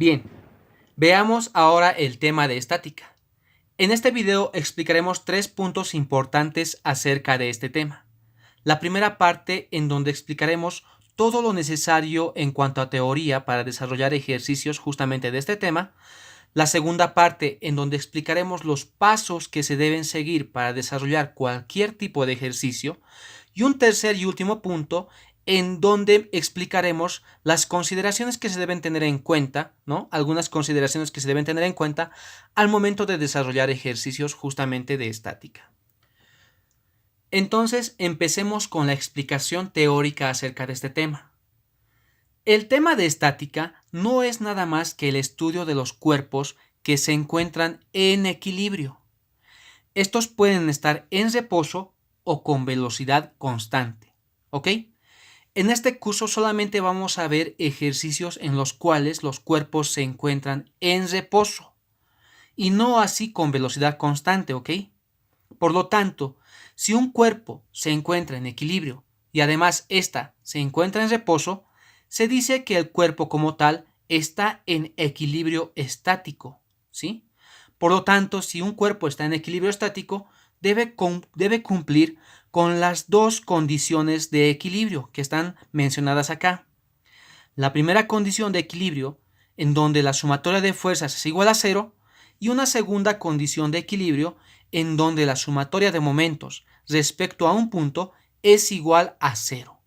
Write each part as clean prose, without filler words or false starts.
Bien, veamos ahora el tema de estática. En este video explicaremos 3 puntos importantes acerca de este tema. La primera parte en donde explicaremos todo lo necesario en cuanto a teoría para desarrollar ejercicios justamente de este tema. La segunda parte en donde explicaremos los pasos que se deben seguir para desarrollar cualquier tipo de ejercicio. Y un tercer y último punto en donde explicaremos las consideraciones que se deben tener en cuenta, ¿no? Algunas consideraciones que se deben tener en cuenta al momento de desarrollar ejercicios justamente de estática. Entonces, empecemos con la explicación teórica acerca de este tema. El tema de estática no es nada más que el estudio de los cuerpos que se encuentran en equilibrio. Estos pueden estar en reposo o con velocidad constante, ¿ok? En este curso solamente vamos a ver ejercicios en los cuales los cuerpos se encuentran en reposo y no así con velocidad constante, ¿ok? Por lo tanto, si un cuerpo se encuentra en equilibrio y además ésta se encuentra en reposo, se dice que el cuerpo como tal está en equilibrio estático, ¿sí? Por lo tanto, si un cuerpo está en equilibrio estático, debe cumplir con las dos condiciones de equilibrio que están mencionadas acá. La primera condición de equilibrio, en donde la sumatoria de fuerzas es igual a 0, y una segunda condición de equilibrio, en donde la sumatoria de momentos respecto a un punto es igual a 0.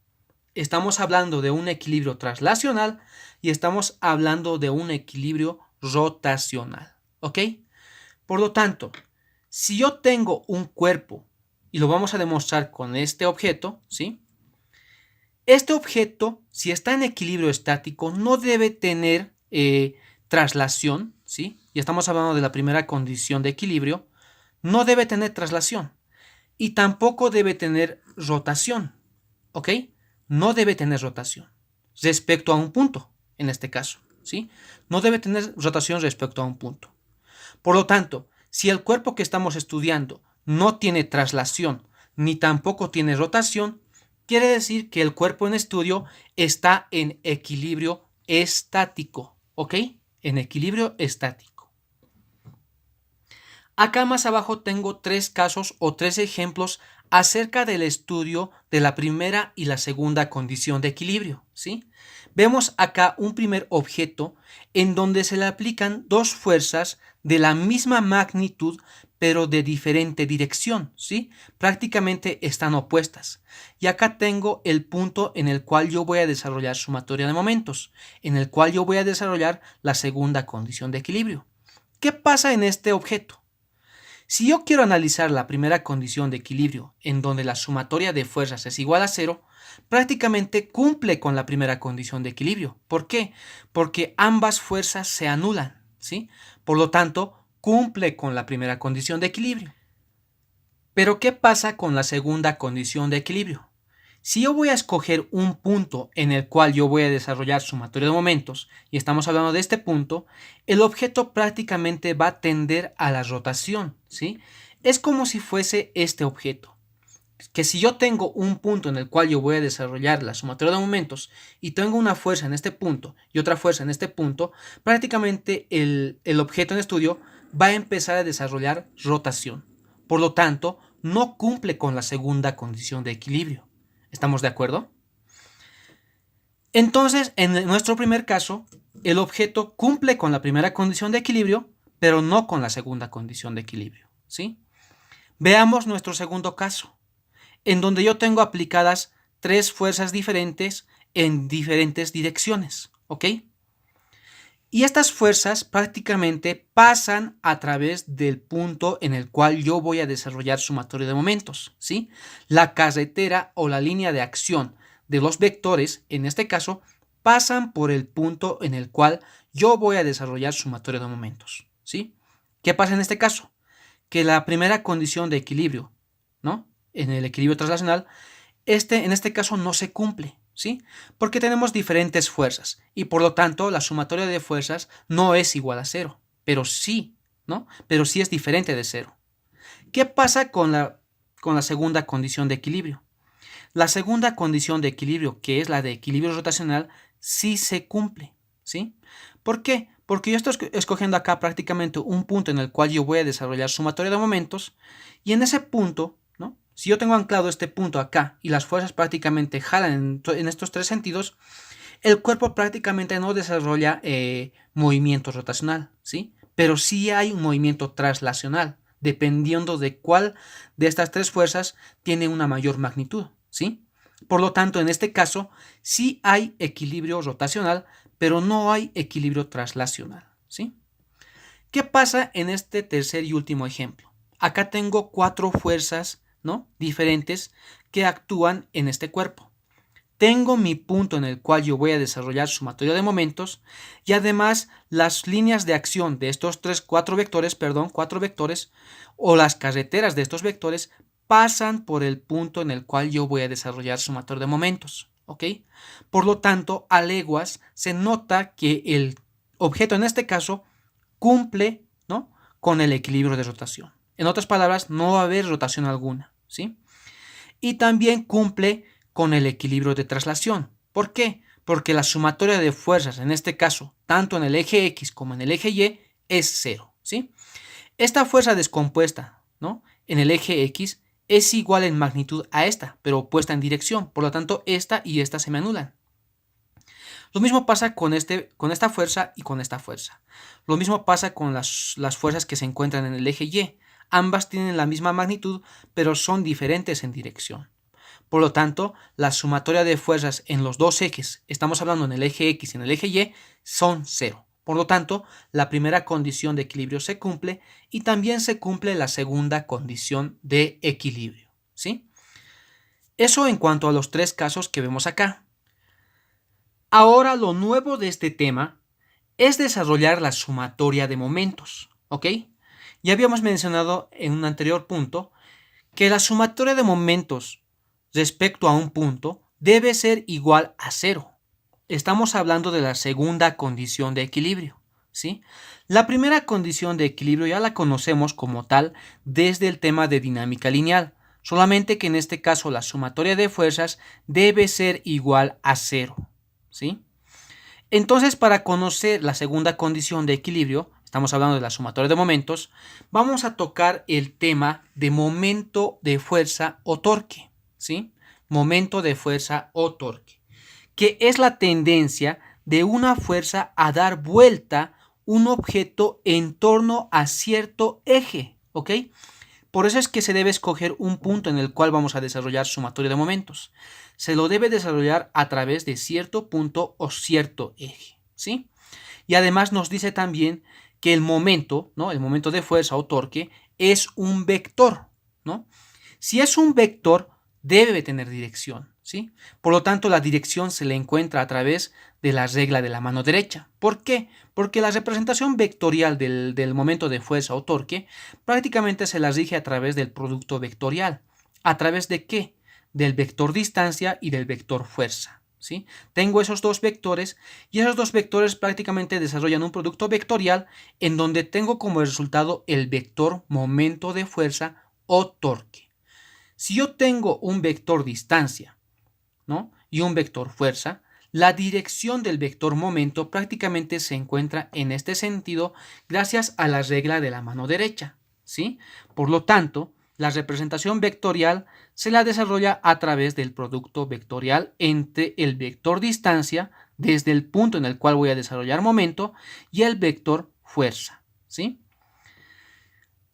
Estamos hablando de un equilibrio traslacional y estamos hablando de un equilibrio rotacional, ¿ok? Por lo tanto, si yo tengo un cuerpo, y lo vamos a demostrar con este objeto, ¿sí? Este objeto, si está en equilibrio estático, no debe tener traslación, ¿sí? Y estamos hablando de la primera condición de equilibrio, no debe tener traslación y tampoco debe tener rotación, ¿ok? No debe tener rotación respecto a un punto, en este caso, ¿sí? No debe tener rotación respecto a un punto. Por lo tanto, si el cuerpo que estamos estudiando no tiene traslación ni tampoco tiene rotación, quiere decir que el cuerpo en estudio está en equilibrio estático, ¿ok? En equilibrio estático. Acá más abajo tengo 3 casos o 3 ejemplos acerca del estudio de la primera y la segunda condición de equilibrio, ¿sí? Vemos acá un primer objeto en donde se le aplican dos fuerzas de la misma magnitud pero de diferente dirección, ¿sí? Prácticamente están opuestas. Y acá tengo el punto en el cual yo voy a desarrollar sumatoria de momentos, en el cual yo voy a desarrollar la segunda condición de equilibrio. ¿Qué pasa en este objeto? Si yo quiero analizar la primera condición de equilibrio, en donde la sumatoria de fuerzas es igual a 0, prácticamente cumple con la primera condición de equilibrio. ¿Por qué? Porque ambas fuerzas se anulan, ¿sí? Por lo tanto, cumple con la primera condición de equilibrio. Pero ¿qué pasa con la segunda condición de equilibrio? Si yo voy a escoger un punto en el cual yo voy a desarrollar sumatoria de momentos, y estamos hablando de este punto, el objeto prácticamente va a tender a la rotación, ¿sí? Es como si fuese este objeto. Que si yo tengo un punto en el cual yo voy a desarrollar la sumatoria de momentos y tengo una fuerza en este punto y otra fuerza en este punto, prácticamente el objeto en estudio va a empezar a desarrollar rotación. Por lo tanto, no cumple con la segunda condición de equilibrio. ¿Estamos de acuerdo? Entonces, en nuestro primer caso, el objeto cumple con la primera condición de equilibrio, pero no con la segunda condición de equilibrio, ¿sí? Veamos nuestro segundo caso, en donde yo tengo aplicadas 3 fuerzas diferentes en diferentes direcciones, ¿ok? Y estas fuerzas prácticamente pasan a través del punto en el cual yo voy a desarrollar sumatoria de momentos, ¿sí? La carretera o la línea de acción de los vectores, en este caso, pasan por el punto en el cual yo voy a desarrollar sumatoria de momentos, ¿sí? ¿Qué pasa en este caso? Que la primera condición de equilibrio, ¿no? En el equilibrio traslacional, en este caso no se cumple, ¿sí? Porque tenemos diferentes fuerzas y por lo tanto la sumatoria de fuerzas no es igual a 0, pero sí, ¿no? Pero sí es diferente de 0. ¿Qué pasa con la segunda condición de equilibrio? La segunda condición de equilibrio, que es la de equilibrio rotacional, sí se cumple, ¿sí? ¿Por qué? Porque yo estoy escogiendo acá prácticamente un punto en el cual yo voy a desarrollar sumatoria de momentos, y en ese punto, ¿no? Si yo tengo anclado este punto acá y las fuerzas prácticamente jalan en estos tres sentidos, el cuerpo prácticamente no desarrolla movimiento rotacional, ¿sí? Pero sí hay un movimiento traslacional, dependiendo de cuál de estas tres fuerzas tiene una mayor magnitud, ¿sí? Por lo tanto, en este caso, sí hay equilibrio rotacional, pero no hay equilibrio traslacional, ¿sí? ¿Qué pasa en este tercer y último ejemplo? Acá tengo cuatro fuerzas, ¿no? diferentes que actúan en este cuerpo. Tengo mi punto en el cual yo voy a desarrollar sumatoria de momentos, y además las líneas de acción de estos cuatro vectores o las carreteras de estos vectores pasan por el punto en el cual yo voy a desarrollar sumatoria de momentos, ¿ok? Por lo tanto, a leguas se nota que el objeto en este caso cumple, ¿no? con el equilibrio de rotación. En otras palabras, no va a haber rotación alguna, ¿sí? Y también cumple con el equilibrio de traslación. ¿Por qué? Porque la sumatoria de fuerzas, en este caso, tanto en el eje X como en el eje Y, es cero, ¿sí? Esta fuerza descompuesta, ¿no? en el eje X es igual en magnitud a esta, pero opuesta en dirección. Por lo tanto, esta y esta se me anulan. Lo mismo pasa con esta fuerza y con esta fuerza. Lo mismo pasa con las fuerzas que se encuentran en el eje Y. Ambas tienen la misma magnitud, pero son diferentes en dirección. Por lo tanto, la sumatoria de fuerzas en los dos ejes, estamos hablando en el eje X y en el eje Y, son cero. Por lo tanto, la primera condición de equilibrio se cumple y también se cumple la segunda condición de equilibrio, ¿sí? Eso en cuanto a los tres casos que vemos acá. Ahora lo nuevo de este tema es desarrollar la sumatoria de momentos, ¿ok? Ya habíamos mencionado en un anterior punto que la sumatoria de momentos respecto a un punto debe ser igual a cero. Estamos hablando de la segunda condición de equilibrio, ¿sí? La primera condición de equilibrio ya la conocemos como tal desde el tema de dinámica lineal, solamente que en este caso la sumatoria de fuerzas debe ser igual a cero, ¿sí? Entonces, para conocer la segunda condición de equilibrio, estamos hablando de la sumatoria de momentos, vamos a tocar el tema de momento de fuerza o torque, ¿sí? Momento de fuerza o torque, que es la tendencia de una fuerza a dar vuelta un objeto en torno a cierto eje, ¿ok? Por eso es que se debe escoger un punto en el cual vamos a desarrollar sumatoria de momentos. Se lo debe desarrollar a través de cierto punto o cierto eje, ¿sí? Y además nos dice también que el momento, ¿no? El momento de fuerza o torque es un vector, ¿no? Si es un vector, debe tener dirección, ¿sí? Por lo tanto, la dirección se le encuentra a través de la regla de la mano derecha. ¿Por qué? Porque la representación vectorial del momento de fuerza o torque prácticamente se la rige a través del producto vectorial. ¿A través de qué? Del vector distancia y del vector fuerza, ¿sí? Tengo esos dos vectores y esos dos vectores prácticamente desarrollan un producto vectorial en donde tengo como resultado el vector momento de fuerza o torque. Si yo tengo un vector distancia, ¿no? y un vector fuerza, la dirección del vector momento prácticamente se encuentra en este sentido gracias a la regla de la mano derecha, ¿sí? Por lo tanto, la representación vectorial se la desarrolla a través del producto vectorial entre el vector distancia, desde el punto en el cual voy a desarrollar momento, y el vector fuerza, ¿sí?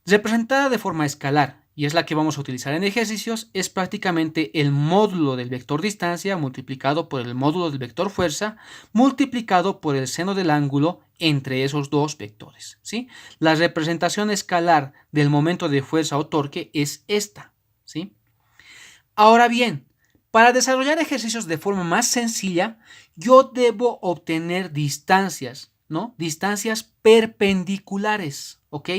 Representada de forma escalar, y es la que vamos a utilizar en ejercicios, es prácticamente el módulo del vector distancia multiplicado por el módulo del vector fuerza multiplicado por el seno del ángulo entre esos dos vectores, ¿sí? La representación escalar del momento de fuerza o torque es esta, ¿sí? Ahora bien, para desarrollar ejercicios de forma más sencilla, yo debo obtener distancias, ¿no? Distancias perpendiculares, ¿ok?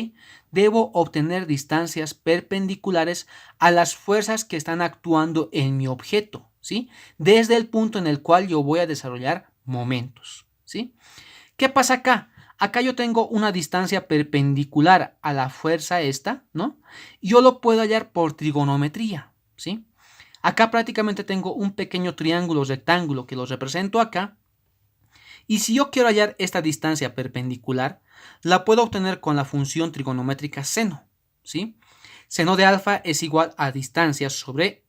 Debo obtener distancias perpendiculares a las fuerzas que están actuando en mi objeto, ¿sí? Desde el punto en el cual yo voy a desarrollar momentos, ¿sí? ¿Qué pasa acá? Acá yo tengo una distancia perpendicular a la fuerza esta, ¿no? Yo lo puedo hallar por trigonometría, ¿sí? Acá prácticamente tengo un pequeño triángulo rectángulo que lo represento acá. Y si yo quiero hallar esta distancia perpendicular, la puedo obtener con la función trigonométrica seno, ¿sí? Seno de alfa es igual a distancia sobre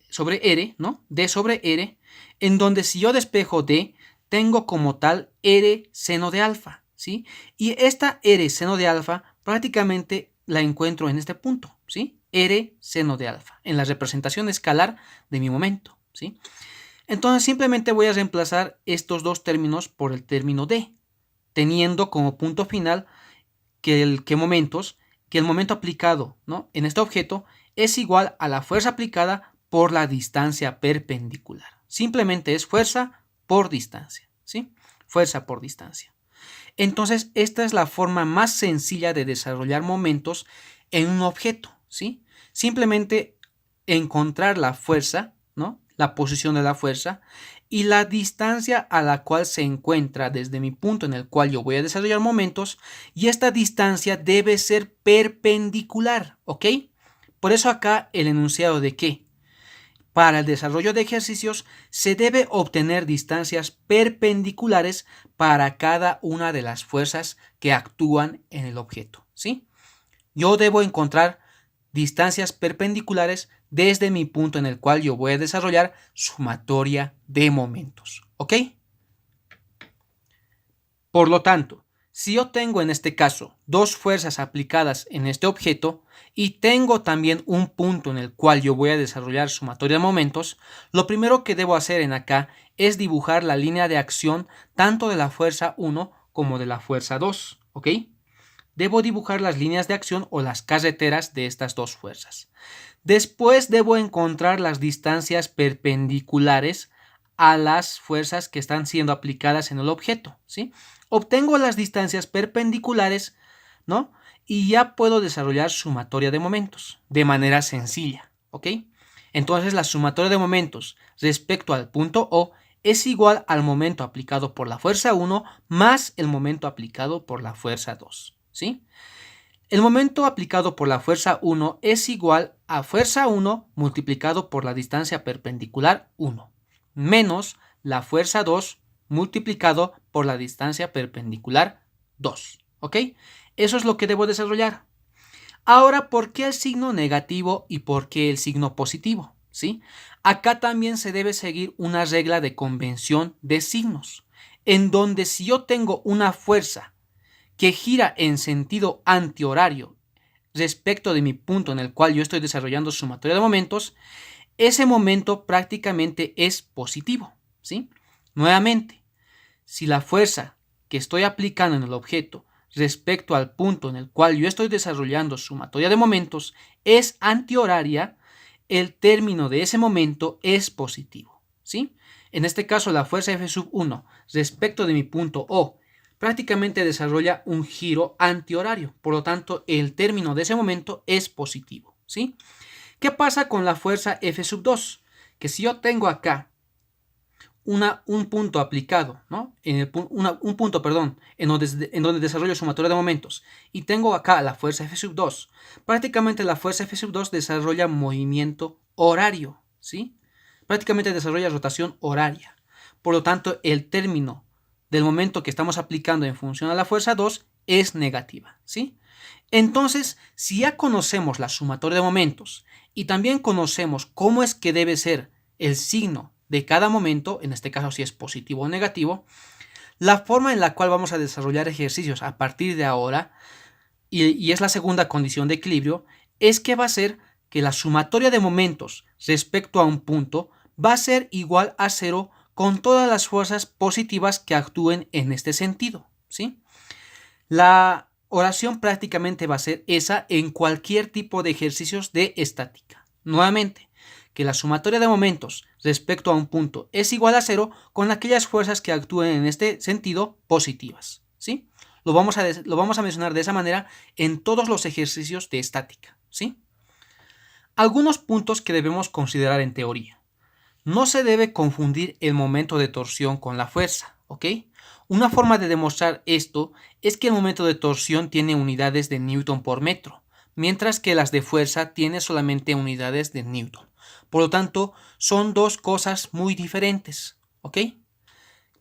R, ¿no? D sobre R, en donde si yo despejo D, tengo como tal R seno de alfa, ¿sí? Y esta R seno de alfa prácticamente la encuentro en este punto, ¿sí? R seno de alfa, en la representación escalar de mi momento, ¿sí? Entonces simplemente voy a reemplazar estos dos términos por el término D, teniendo como punto final que el momento aplicado, ¿no?, en este objeto es igual a la fuerza aplicada por la distancia perpendicular. Simplemente es fuerza por distancia, ¿sí? Fuerza por distancia. Entonces, esta es la forma más sencilla de desarrollar momentos en un objeto, ¿sí? Simplemente encontrar la fuerza, ¿no?, la posición de la fuerza y la distancia a la cual se encuentra desde mi punto en el cual yo voy a desarrollar momentos, y esta distancia debe ser perpendicular, ¿ok? Por eso acá el enunciado de que para el desarrollo de ejercicios se debe obtener distancias perpendiculares para cada una de las fuerzas que actúan en el objeto, ¿sí? Yo debo encontrar distancias perpendiculares desde mi punto en el cual yo voy a desarrollar sumatoria de momentos, ¿ok? Por lo tanto, si yo tengo en este caso dos fuerzas aplicadas en este objeto y tengo también un punto en el cual yo voy a desarrollar sumatoria de momentos, lo primero que debo hacer en acá es dibujar la línea de acción tanto de la fuerza 1 como de la fuerza 2, ¿ok? Debo dibujar las líneas de acción o las carreteras de estas dos fuerzas. Después debo encontrar las distancias perpendiculares a las fuerzas que están siendo aplicadas en el objeto, ¿sí? Obtengo las distancias perpendiculares, ¿no?, y ya puedo desarrollar sumatoria de momentos de manera sencilla, ¿ok? Entonces la sumatoria de momentos respecto al punto O es igual al momento aplicado por la fuerza 1 más el momento aplicado por la fuerza 2, ¿sí? El momento aplicado por la fuerza 1 es igual a fuerza 1 multiplicado por la distancia perpendicular 1, menos la fuerza 2 multiplicado por la distancia perpendicular 2, ¿ok? Eso es lo que debo desarrollar. Ahora, ¿por qué el signo negativo y por qué el signo positivo? ¿Sí? Acá también se debe seguir una regla de convención de signos, en donde si yo tengo una fuerza que gira en sentido antihorario respecto de mi punto en el cual yo estoy desarrollando sumatoria de momentos, ese momento prácticamente es positivo, ¿sí? Nuevamente, si la fuerza que estoy aplicando en el objeto respecto al punto en el cual yo estoy desarrollando sumatoria de momentos es antihoraria, el término de ese momento es positivo, ¿sí? En este caso, la fuerza F1 respecto de mi punto O prácticamente desarrolla un giro antihorario, por lo tanto, el término de ese momento es positivo, ¿sí? ¿Qué pasa con la fuerza F2? Que si yo tengo acá un punto aplicado, ¿no?, un punto, perdón, en donde desarrollo sumatoria de momentos, y tengo acá la fuerza F2, prácticamente la fuerza F2 desarrolla movimiento horario, ¿sí? Prácticamente desarrolla rotación horaria. Por lo tanto, el término del momento que estamos aplicando en función a la fuerza 2 es negativa, ¿sí? Entonces, si ya conocemos la sumatoria de momentos y también conocemos cómo es que debe ser el signo de cada momento, en este caso si es positivo o negativo, la forma en la cual vamos a desarrollar ejercicios a partir de ahora, y es la segunda condición de equilibrio, es que va a ser que la sumatoria de momentos respecto a un punto va a ser igual a 0 con todas las fuerzas positivas que actúen en este sentido, ¿sí? La oración prácticamente va a ser esa en cualquier tipo de ejercicios de estática. Nuevamente, que la sumatoria de momentos respecto a un punto es igual a 0 con aquellas fuerzas que actúen en este sentido positivas, ¿sí? Lo vamos a mencionar de esa manera en todos los ejercicios de estática, ¿sí? Algunos puntos que debemos considerar en teoría. No se debe confundir el momento de torsión con la fuerza, ¿ok? Una forma de demostrar esto es que el momento de torsión tiene unidades de Newton por metro, mientras que las de fuerza tiene solamente unidades de Newton. Por lo tanto, son dos cosas muy diferentes, ¿ok?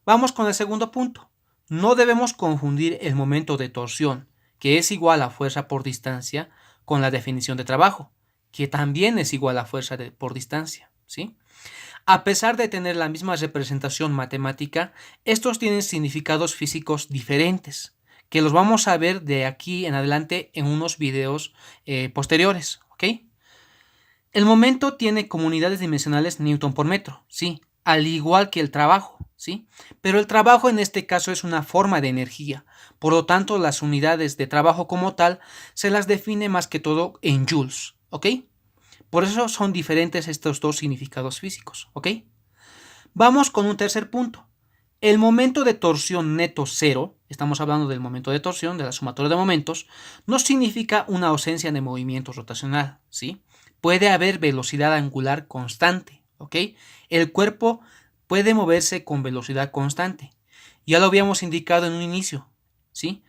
Vamos con el segundo punto. No debemos confundir el momento de torsión, que es igual a fuerza por distancia, con la definición de trabajo, que también es igual a fuerza por distancia, ¿sí? A pesar de tener la misma representación matemática, estos tienen significados físicos diferentes, que los vamos a ver de aquí en adelante en unos videos posteriores, ¿ok? El momento tiene como unidades dimensionales Newton por metro, sí, al igual que el trabajo, sí, pero el trabajo en este caso es una forma de energía, por lo tanto las unidades de trabajo como tal se las define más que todo en joules, ¿ok? Por eso son diferentes estos dos significados físicos, ¿ok? Vamos con un tercer punto. El momento de torsión neto cero, estamos hablando del momento de torsión, de la sumatoria de momentos, no significa una ausencia de movimiento rotacional, ¿sí? Puede haber velocidad angular constante, ¿ok? El cuerpo puede moverse con velocidad constante. Ya lo habíamos indicado en un inicio, ¿sí?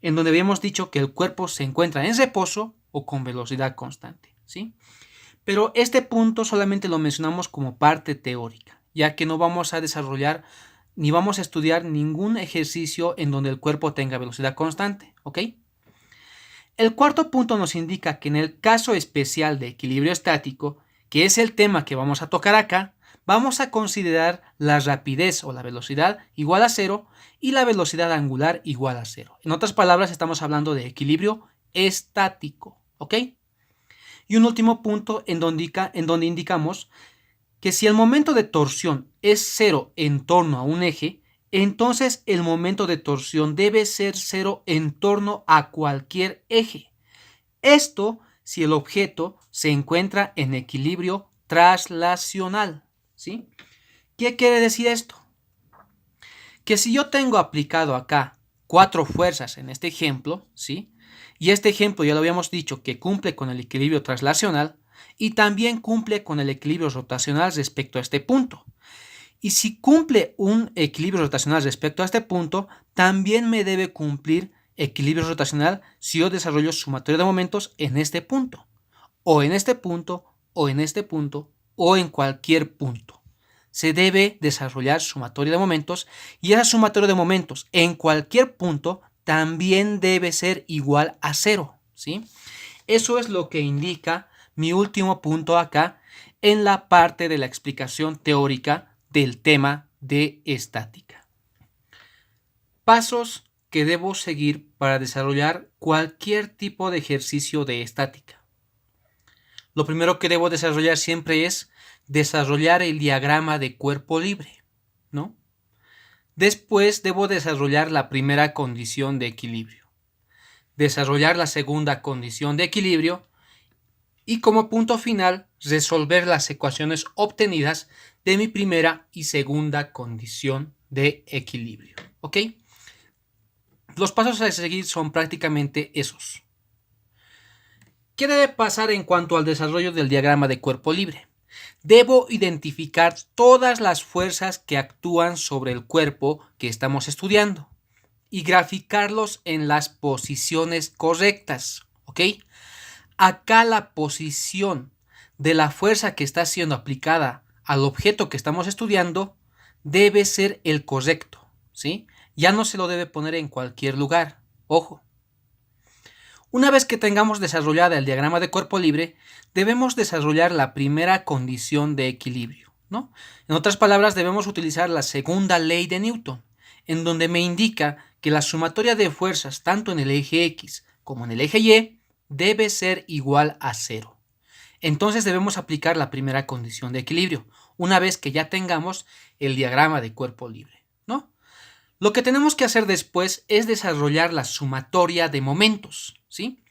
En donde habíamos dicho que el cuerpo se encuentra en reposo o con velocidad constante, ¿sí? Pero este punto solamente lo mencionamos como parte teórica, ya que no vamos a desarrollar ni vamos a estudiar ningún ejercicio en donde el cuerpo tenga velocidad constante, ¿ok? El cuarto punto nos indica que en el caso especial de equilibrio estático, que es el tema que vamos a tocar acá, vamos a considerar la rapidez o la velocidad igual a cero y la velocidad angular igual a cero. En otras palabras, estamos hablando de equilibrio estático, ¿ok? Y un último punto en donde indicamos que si el momento de torsión es cero en torno a un eje, entonces el momento de torsión debe ser cero en torno a cualquier eje. Esto si el objeto se encuentra en equilibrio traslacional, ¿sí? ¿Qué quiere decir esto? Que si yo tengo aplicado acá 4 fuerzas en este ejemplo, ¿sí? Y este ejemplo ya lo habíamos dicho que cumple con el equilibrio traslacional y también cumple con el equilibrio rotacional respecto a este punto. Y si cumple un equilibrio rotacional respecto a este punto, también me debe cumplir equilibrio rotacional si yo desarrollo sumatoria de momentos en este punto, o en este punto, o en este punto, o en cualquier punto. Se debe desarrollar sumatoria de momentos y esa sumatoria de momentos en cualquier punto también debe ser igual a cero, ¿sí? Eso es lo que indica mi último punto acá en la parte de la explicación teórica del tema de estática. Pasos que debo seguir para desarrollar cualquier tipo de ejercicio de estática. Lo primero que debo desarrollar siempre es desarrollar el diagrama de cuerpo libre, ¿no? Después debo desarrollar la primera condición de equilibrio, desarrollar la segunda condición de equilibrio y como punto final resolver las ecuaciones obtenidas de mi primera y segunda condición de equilibrio, ¿ok? Los pasos a seguir son prácticamente esos. ¿Qué debe pasar en cuanto al desarrollo del diagrama de cuerpo libre? Debo identificar todas las fuerzas que actúan sobre el cuerpo que estamos estudiando y graficarlos en las posiciones correctas, ¿ok? Acá la posición de la fuerza que está siendo aplicada al objeto que estamos estudiando debe ser el correcto, ¿sí? Ya no se lo debe poner en cualquier lugar, ojo. Una vez que tengamos desarrollada el diagrama de cuerpo libre, debemos desarrollar la primera condición de equilibrio, ¿no? En otras palabras, debemos utilizar la segunda ley de Newton, en donde me indica que la sumatoria de fuerzas tanto en el eje X como en el eje Y debe ser igual a cero. Entonces debemos aplicar la primera condición de equilibrio, una vez que ya tengamos el diagrama de cuerpo libre, ¿no? Lo que tenemos que hacer después es desarrollar la sumatoria de momentos, ¿sí?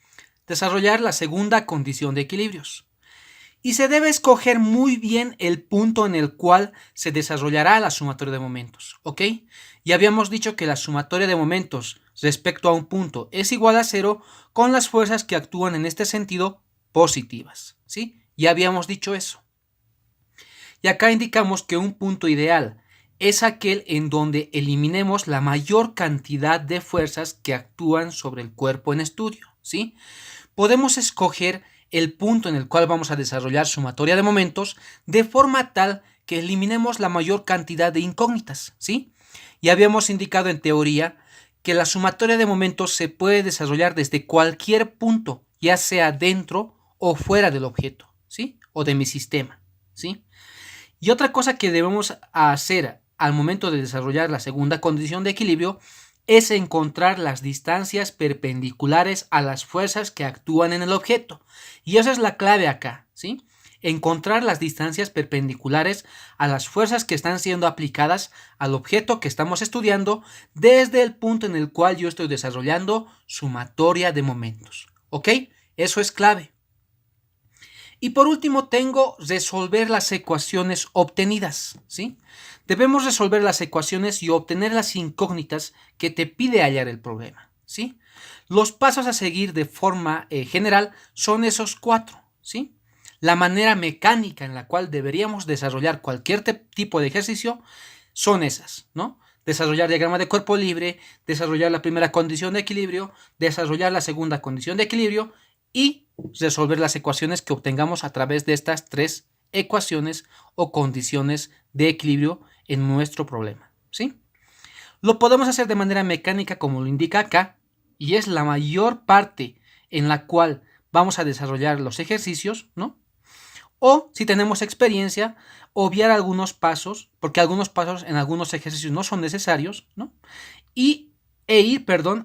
Desarrollar la segunda condición de equilibrios. Y se debe escoger muy bien el punto en el cual se desarrollará la sumatoria de momentos, ¿ok? Ya habíamos dicho que la sumatoria de momentos respecto a un punto es igual a cero con las fuerzas que actúan en este sentido positivas, ¿sí? Ya habíamos dicho eso. Y acá indicamos que un punto ideal es aquel en donde eliminemos la mayor cantidad de fuerzas que actúan sobre el cuerpo en estudio, ¿sí? Podemos escoger el punto en el cual vamos a desarrollar sumatoria de momentos de forma tal que eliminemos la mayor cantidad de incógnitas, ¿sí? Y habíamos indicado en teoría que la sumatoria de momentos se puede desarrollar desde cualquier punto, ya sea dentro o fuera del objeto, ¿sí? O de mi sistema, ¿sí? Y otra cosa que debemos hacer al momento de desarrollar la segunda condición de equilibrio es encontrar las distancias perpendiculares a las fuerzas que actúan en el objeto. Y esa es la clave acá, ¿sí? Encontrar las distancias perpendiculares a las fuerzas que están siendo aplicadas al objeto que estamos estudiando desde el punto en el cual yo estoy desarrollando sumatoria de momentos. ¿Ok? Eso es clave. Y por último tengo resolver las ecuaciones obtenidas, ¿sí? Debemos resolver las ecuaciones y obtener las incógnitas que te pide hallar el problema, ¿sí? Los pasos a seguir de forma general son esos 4, ¿sí? La manera mecánica en la cual deberíamos desarrollar cualquier tipo de ejercicio son esas, ¿no? Desarrollar diagrama de cuerpo libre, desarrollar la primera condición de equilibrio, desarrollar la segunda condición de equilibrio y resolver las ecuaciones que obtengamos a través de estas 3 ecuaciones o condiciones de equilibrio en nuestro problema, ¿sí? Lo podemos hacer de manera mecánica como lo indica acá y es la mayor parte en la cual vamos a desarrollar los ejercicios, ¿no? O si tenemos experiencia, obviar algunos pasos, porque algunos pasos en algunos ejercicios no son necesarios, ¿no? Ir,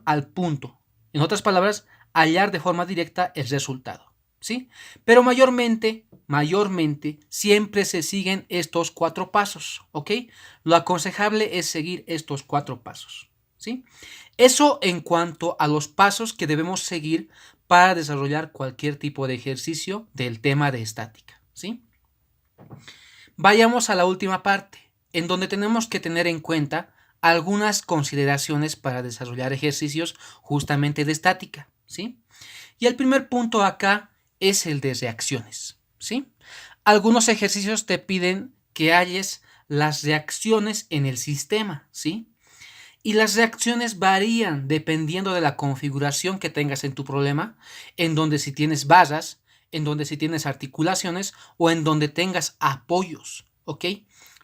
al punto. En otras palabras, hallar de forma directa el resultado, ¿sí? Pero mayormente, siempre se siguen estos 4 pasos, ¿ok? Lo aconsejable es seguir estos 4 pasos, ¿sí? Eso en cuanto a los pasos que debemos seguir para desarrollar cualquier tipo de ejercicio del tema de estática, ¿sí? Vayamos a la última parte, en donde tenemos que tener en cuenta algunas consideraciones para desarrollar ejercicios justamente de estática, ¿sí? Y el primer punto acá es el de reacciones, ¿sí? Algunos ejercicios te piden que halles las reacciones en el sistema, ¿sí? Y las reacciones varían dependiendo de la configuración que tengas en tu problema, en donde si tienes barras, en donde si tienes articulaciones o en donde tengas apoyos, ¿ok?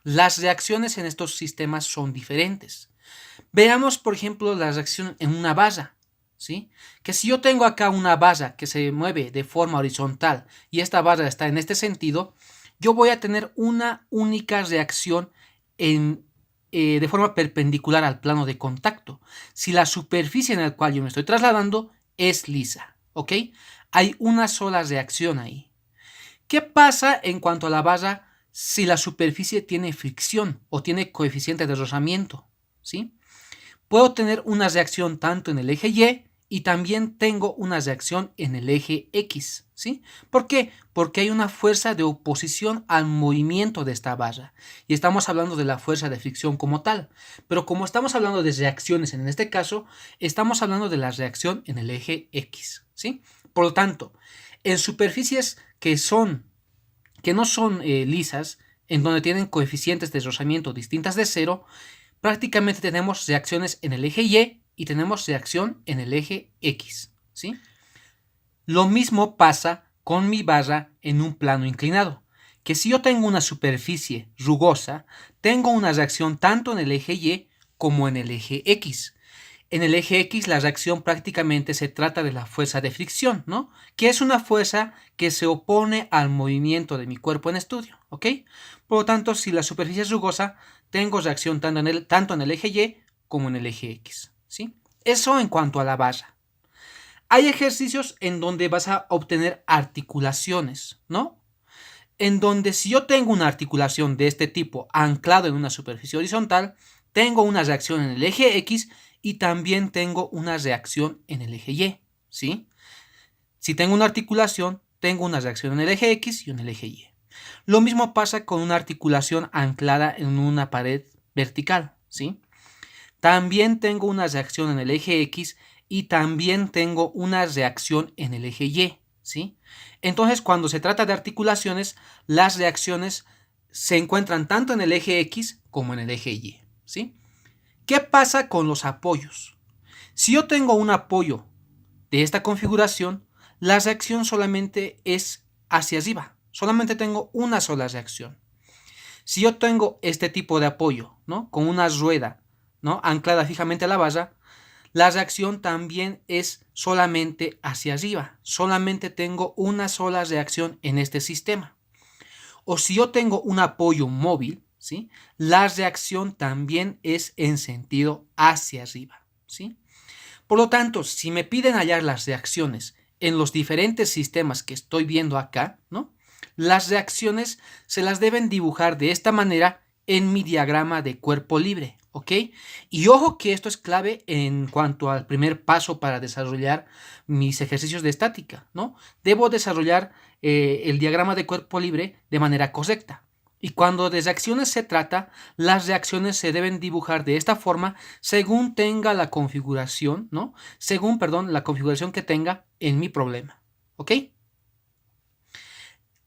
Las reacciones en estos sistemas son diferentes. Veamos, por ejemplo, la reacción en una barra, ¿sí? Que si yo tengo acá una barra que se mueve de forma horizontal y esta barra está en este sentido, yo voy a tener una única reacción de forma perpendicular al plano de contacto, si la superficie en la cual yo me estoy trasladando es lisa, ¿ok? Hay una sola reacción ahí. ¿Qué pasa en cuanto a la barra si la superficie tiene fricción o tiene coeficiente de rozamiento? ¿Sí? Puedo tener una reacción tanto en el eje y también tengo una reacción en el eje X, ¿sí? ¿Por qué? Porque hay una fuerza de oposición al movimiento de esta barra y estamos hablando de la fuerza de fricción como tal, pero como estamos hablando de reacciones en este caso, estamos hablando de la reacción en el eje X, ¿sí? Por lo tanto, en superficies que no son lisas, en donde tienen coeficientes de rozamiento distintas de cero, prácticamente tenemos reacciones en el eje y tenemos reacción en el eje X, ¿sí? Lo mismo pasa con mi barra en un plano inclinado, que si yo tengo una superficie rugosa, tengo una reacción tanto en el eje Y como en el eje X. En el eje X la reacción prácticamente se trata de la fuerza de fricción, ¿no? Que es una fuerza que se opone al movimiento de mi cuerpo en estudio, ¿ok? Por lo tanto, si la superficie es rugosa, tengo reacción tanto en el eje Y como en el eje X, ¿sí? Eso en cuanto a la barra. Hay ejercicios en donde vas a obtener articulaciones, ¿no? En donde si yo tengo una articulación de este tipo anclado en una superficie horizontal, tengo una reacción en el eje X y también tengo una reacción en el eje Y, ¿sí? Si tengo una articulación, tengo una reacción en el eje X y en el eje Y. Lo mismo pasa con una articulación anclada en una pared vertical, ¿sí? También tengo una reacción en el eje X y también tengo una reacción en el eje Y, ¿sí? Entonces, cuando se trata de articulaciones, las reacciones se encuentran tanto en el eje X como en el eje Y, ¿sí? ¿Qué pasa con los apoyos? Si yo tengo un apoyo de esta configuración, la reacción solamente es hacia arriba. Solamente tengo una sola reacción. Si yo tengo este tipo de apoyo, ¿no? Con una rueda ¿no? Anclada fijamente a la barra, la reacción también es solamente hacia arriba. Solamente tengo una sola reacción en este sistema. O si yo tengo un apoyo móvil, ¿sí? La reacción también es en sentido hacia arriba, ¿sí? Por lo tanto, si me piden hallar las reacciones en los diferentes sistemas que estoy viendo acá, ¿no? Las reacciones se las deben dibujar de esta manera en mi diagrama de cuerpo libre, ¿ok? Y ojo que esto es clave en cuanto al primer paso para desarrollar mis ejercicios de estática, ¿no? Debo desarrollar el diagrama de cuerpo libre de manera correcta. Y cuando de reacciones se trata, las reacciones se deben dibujar de esta forma según tenga la configuración, ¿no? Según, perdón, la configuración que tenga en mi problema, ¿ok?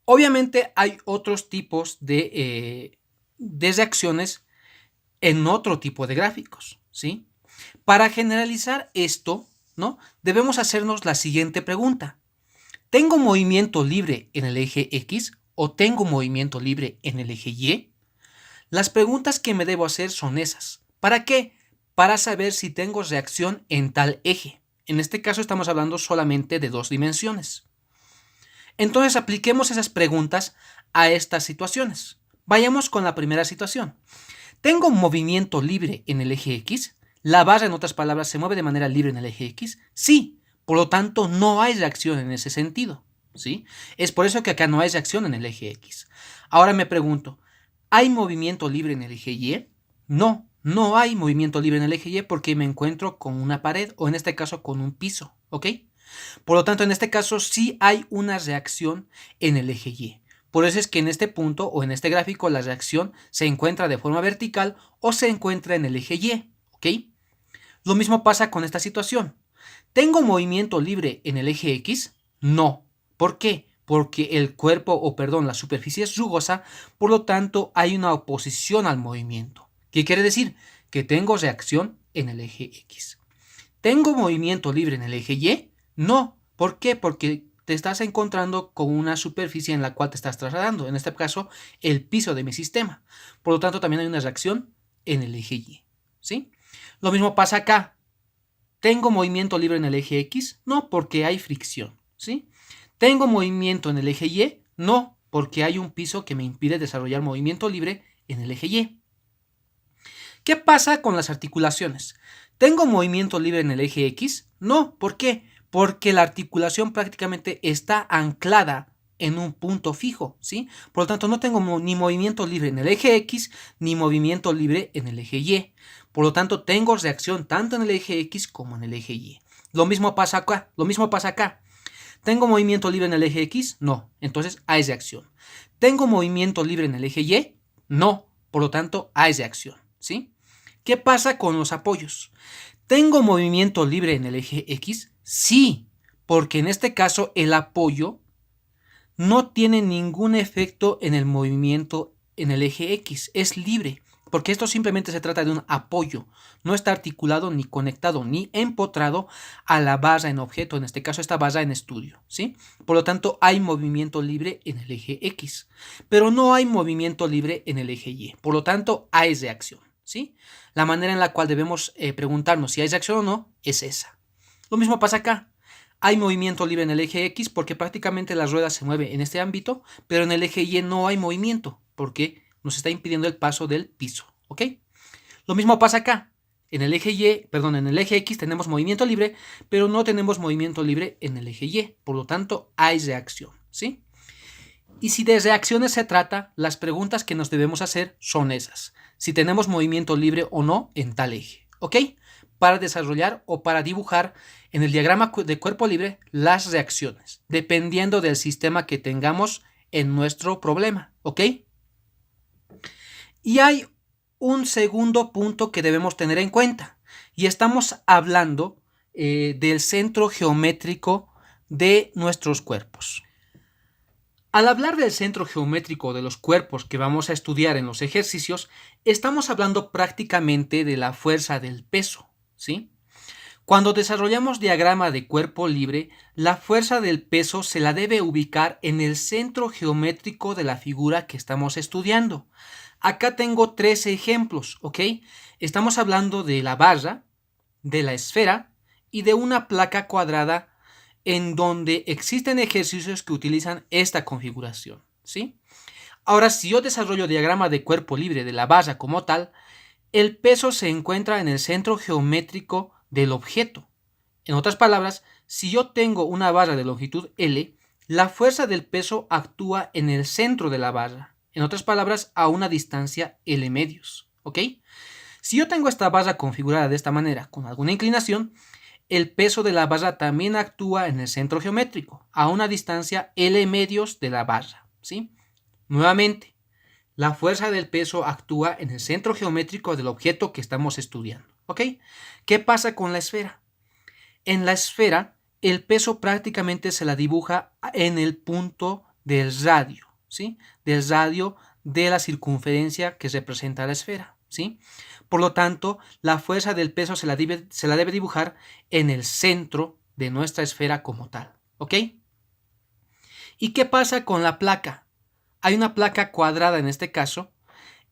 Obviamente hay otros tipos de reacciones en otro tipo de gráficos, ¿sí? Para generalizar esto, ¿no? Debemos hacernos la siguiente pregunta. ¿Tengo movimiento libre en el eje X o tengo movimiento libre en el eje Y? Las preguntas que me debo hacer son esas. ¿Para qué? Para saber si tengo reacción en tal eje. En este caso estamos hablando solamente de 2 dimensiones. Entonces apliquemos esas preguntas a estas situaciones. Vayamos con la primera situación. ¿Tengo movimiento libre en el eje X? ¿La barra, en otras palabras, se mueve de manera libre en el eje X? Sí, por lo tanto no hay reacción en ese sentido, ¿sí? Es por eso que acá no hay reacción en el eje X. Ahora me pregunto, ¿hay movimiento libre en el eje Y? No, no hay movimiento libre en el eje Y porque me encuentro con una pared o en este caso con un piso, ¿ok? Por lo tanto, en este caso sí hay una reacción en el eje Y. Por eso es que en este punto o en este gráfico la reacción se encuentra de forma vertical o se encuentra en el eje Y, ¿ok? Lo mismo pasa con esta situación. ¿Tengo movimiento libre en el eje X? No. ¿Por qué? Porque el cuerpo, o perdón, la superficie es rugosa, por lo tanto hay una oposición al movimiento. ¿Qué quiere decir? Que tengo reacción en el eje X. ¿Tengo movimiento libre en el eje Y? No. ¿Por qué? Porque te estás encontrando con una superficie en la cual te estás trasladando, en este caso el piso de mi sistema. Por lo tanto, también hay una reacción en el eje Y, ¿sí? Lo mismo pasa acá. ¿Tengo movimiento libre en el eje X? No, porque hay fricción, ¿sí? ¿Tengo movimiento en el eje Y? No, porque hay un piso que me impide desarrollar movimiento libre en el eje Y. ¿Qué pasa con las articulaciones? ¿Tengo movimiento libre en el eje X? No, ¿por qué? Porque la articulación prácticamente está anclada en un punto fijo, ¿sí? Por lo tanto, no tengo ni movimiento libre en el eje X ni movimiento libre en el eje Y. Por lo tanto, tengo reacción tanto en el eje X como en el eje Y. Lo mismo pasa acá. ¿Tengo movimiento libre en el eje X? No. Entonces hay reacción. ¿Tengo movimiento libre en el eje Y? No. Por lo tanto, hay reacción, ¿sí? ¿Qué pasa con los apoyos? ¿Tengo movimiento libre en el eje X? Sí, porque en este caso el apoyo no tiene ningún efecto en el movimiento en el eje X, es libre, porque esto simplemente se trata de un apoyo, no está articulado ni conectado ni empotrado a la barra en objeto, en este caso esta barra en estudio, ¿sí? Por lo tanto hay movimiento libre en el eje X, pero no hay movimiento libre en el eje Y, por lo tanto hay reacción, ¿sí? La manera en la cual debemos preguntarnos si hay reacción o no es esa. Lo mismo pasa acá. Hay movimiento libre en el eje X porque prácticamente la rueda se mueve en este ámbito, pero en el eje Y no hay movimiento porque nos está impidiendo el paso del piso, ¿ok? Lo mismo pasa acá. En el eje en el eje X tenemos movimiento libre, pero no tenemos movimiento libre en el eje Y, por lo tanto hay reacción, ¿sí? Y si de reacciones se trata, las preguntas que nos debemos hacer son esas. Si tenemos movimiento libre o no en tal eje, ¿ok? Para desarrollar o para dibujar en el diagrama de cuerpo libre las reacciones, dependiendo del sistema que tengamos en nuestro problema, ¿ok? Y hay un segundo punto que debemos tener en cuenta, y estamos hablando del centro geométrico de nuestros cuerpos. Al hablar del centro geométrico de los cuerpos que vamos a estudiar en los ejercicios, estamos hablando prácticamente de la fuerza del peso, ¿sí? Cuando desarrollamos diagrama de cuerpo libre, la fuerza del peso se la debe ubicar en el centro geométrico de la figura que estamos estudiando. Acá tengo 13 ejemplos, ¿ok? Estamos hablando de la barra, de la esfera y de una placa cuadrada en donde existen ejercicios que utilizan esta configuración, ¿sí? Ahora, si yo desarrollo diagrama de cuerpo libre de la barra como tal, el peso se encuentra en el centro geométrico del objeto. En otras palabras, si yo tengo una barra de longitud L, la fuerza del peso actúa en el centro de la barra. En otras palabras, a una distancia L medios, ¿ok? Si yo tengo esta barra configurada de esta manera, con alguna inclinación, el peso de la barra también actúa en el centro geométrico, a una distancia L medios de la barra, ¿sí? Nuevamente, la fuerza del peso actúa en el centro geométrico del objeto que estamos estudiando, ¿ok? ¿Qué pasa con la esfera? En la esfera, el peso prácticamente se la dibuja en el punto del radio, ¿sí? Del radio de la circunferencia que representa la esfera, ¿sí? Por lo tanto, la fuerza del peso se la debe dibujar en el centro de nuestra esfera como tal, ¿ok? ¿Y qué pasa con la placa? Hay una placa cuadrada en este caso,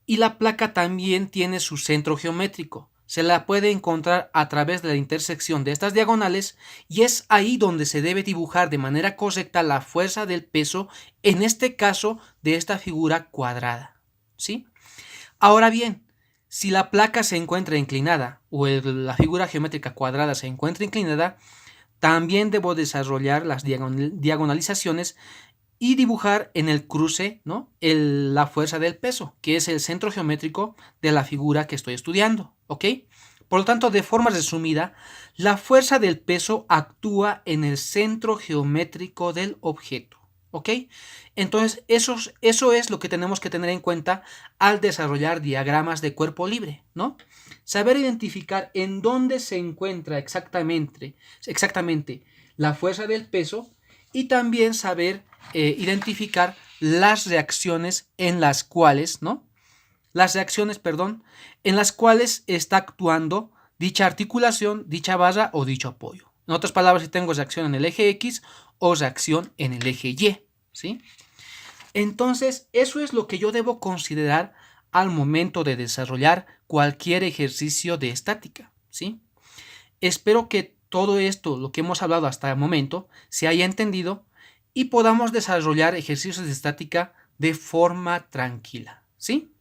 y la placa también tiene su centro geométrico. Se la puede encontrar a través de la intersección de estas diagonales y es ahí donde se debe dibujar de manera correcta la fuerza del peso, en este caso de esta figura cuadrada, ¿sí? Ahora bien, si la placa se encuentra inclinada o la figura geométrica cuadrada se encuentra inclinada, también debo desarrollar las diagonalizaciones y dibujar en el cruce, ¿no? La fuerza del peso, que es el centro geométrico de la figura que estoy estudiando, ¿ok? Por lo tanto, de forma resumida, la fuerza del peso actúa en el centro geométrico del objeto, ¿ok? Entonces, eso es lo que tenemos que tener en cuenta al desarrollar diagramas de cuerpo libre, ¿no? Saber identificar en dónde se encuentra exactamente la fuerza del peso y también saber identificar las reacciones en las cuales, ¿no? Las reacciones, perdón, en las cuales está actuando dicha articulación, dicha barra o dicho apoyo. En otras palabras, si tengo reacción en el eje X o reacción en el eje Y, ¿sí? Entonces, eso es lo que yo debo considerar al momento de desarrollar cualquier ejercicio de estática, ¿sí? Espero que todo esto, lo que hemos hablado hasta el momento, se haya entendido y podamos desarrollar ejercicios de estática de forma tranquila, ¿sí?